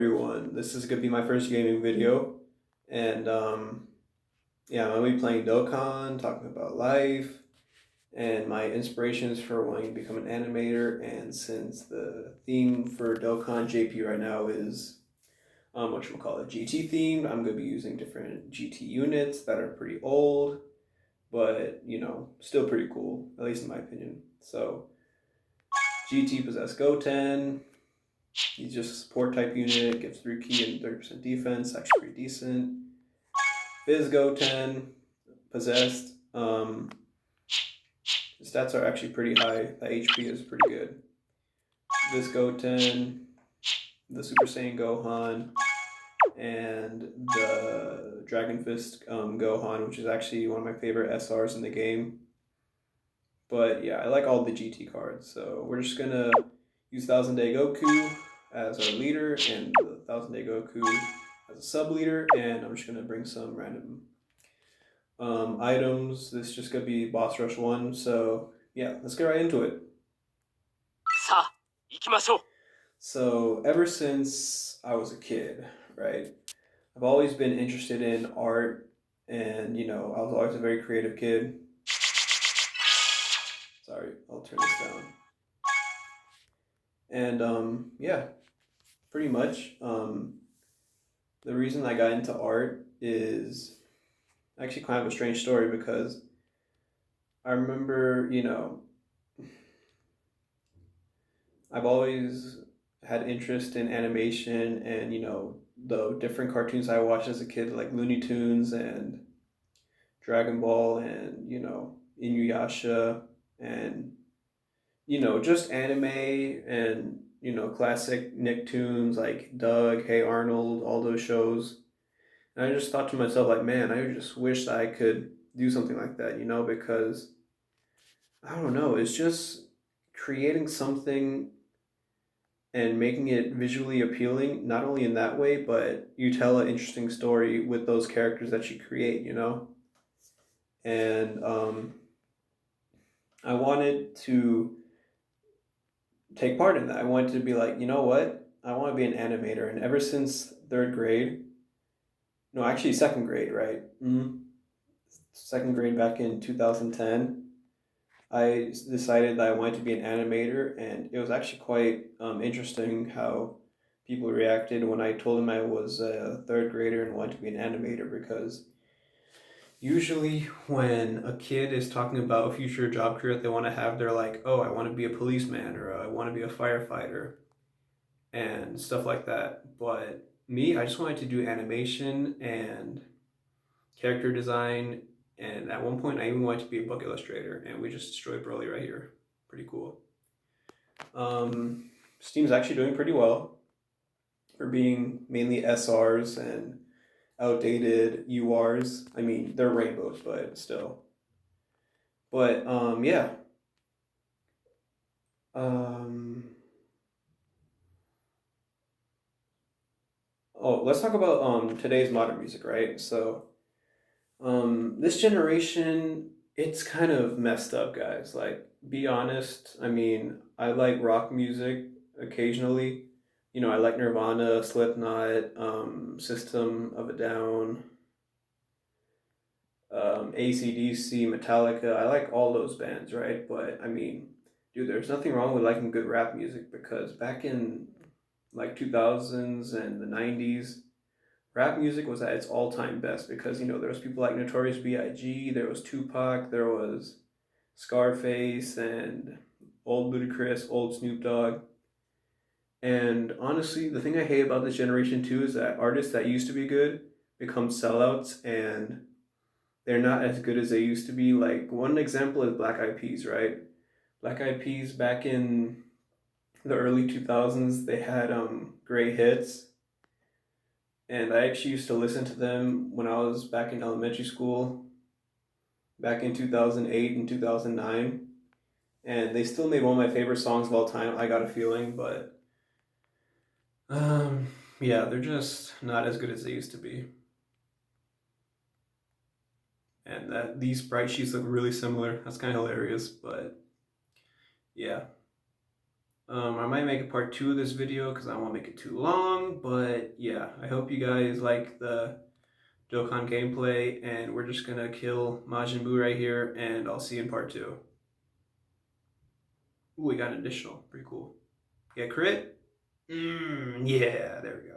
Everyone, this is gonna be my first gaming video, and yeah, I'm gonna be playing Dokkan, talking about life, and my inspirations for wanting to become an animator. And since the theme for Dokkan JP right now is what you call it, GT themed, I'm gonna be using different GT units that are pretty old, but still pretty cool, at least in my opinion. So GT possessed goten. He's just a support type unit, gives 3 key and 30% defense, actually pretty decent. Fizz goten, possessed. The stats are actually pretty high. The HP is pretty good. This goten, the Super Saiyan Gohan, and the Dragon Fist Gohan, which is actually one of my favorite SRs in the game. But yeah, I like all the GT cards, so we're just gonna use Thousand Day Goku as our leader and the Thousand Day Goku as a sub leader, and I'm just gonna bring some random items. This is just gonna be boss rush 1, so yeah, let's get right into it. So ever since I was a kid, right, I've always been interested in art, and I was always a very creative kid. Sorry, I'll turn this down. And yeah, pretty much. The reason I got into art is actually kind of a strange story because I remember, I've always had interest in animation and, the different cartoons I watched as a kid, like Looney Tunes and Dragon Ball and, Inuyasha and, just anime and, classic Nicktoons like Doug, Hey Arnold, all those shows. And I just thought to myself, like, man, I just wish I could do something like that, because I don't know, it's just creating something and making it visually appealing, not only in that way, but you tell an interesting story with those characters that you create. And I wanted to take part in that. I wanted to be like, you know what? I want to be an animator. And ever since third grade, no, actually second grade, right? Second grade back in 2010, I decided that I wanted to be an animator, and it was actually quite interesting how people reacted when I told them I was a third grader and wanted to be an animator. Because usually, when a kid is talking about a future job career that they want to have, they're like, "Oh, I want to be a policeman," or "I want to be a firefighter," and stuff like that. But me, I just wanted to do animation and character design, and at one point I even wanted to be a book illustrator, and we just destroyed Broly right here. Pretty cool. Steam's actually doing pretty well for being mainly SRs and outdated URs. I mean, they're rainbows, but still. But yeah. Um, oh, let's talk about today's modern music, right? So this generation, it's kind of messed up, guys. Like, be honest. I mean, I like rock music occasionally. I like Nirvana, Slipknot, System of a Down, AC/DC, Metallica. I like all those bands, right? But I mean, dude, there's nothing wrong with liking good rap music, because back in like 2000s and the 90s, rap music was at its all-time best, because there was people like Notorious B.I.G., there was Tupac, there was Scarface, and old Ludacris, old Snoop Dogg. And honestly, the thing I hate about this generation too is that artists that used to be good become sellouts, and they're not as good as they used to be. Like, one example is Black Eyed Peas, right? Black Eyed Peas back in the early 2000s, they had great hits, and I actually used to listen to them when I was back in elementary school, back in 2008 and 2009, and they still made one of my favorite songs of all time, I Got a Feeling. But um, yeah, they're just not as good as they used to be, and that these sprite sheets look really similar. That's kind of hilarious, but yeah. I might make a part 2 of this video because I don't want to make it too long, but yeah, I hope you guys like the Dokkan gameplay, and we're just gonna kill Majin Buu right here, and I'll see you in part 2. Ooh, we got an additional. Pretty cool. Yeah, crit? Yeah, there we go.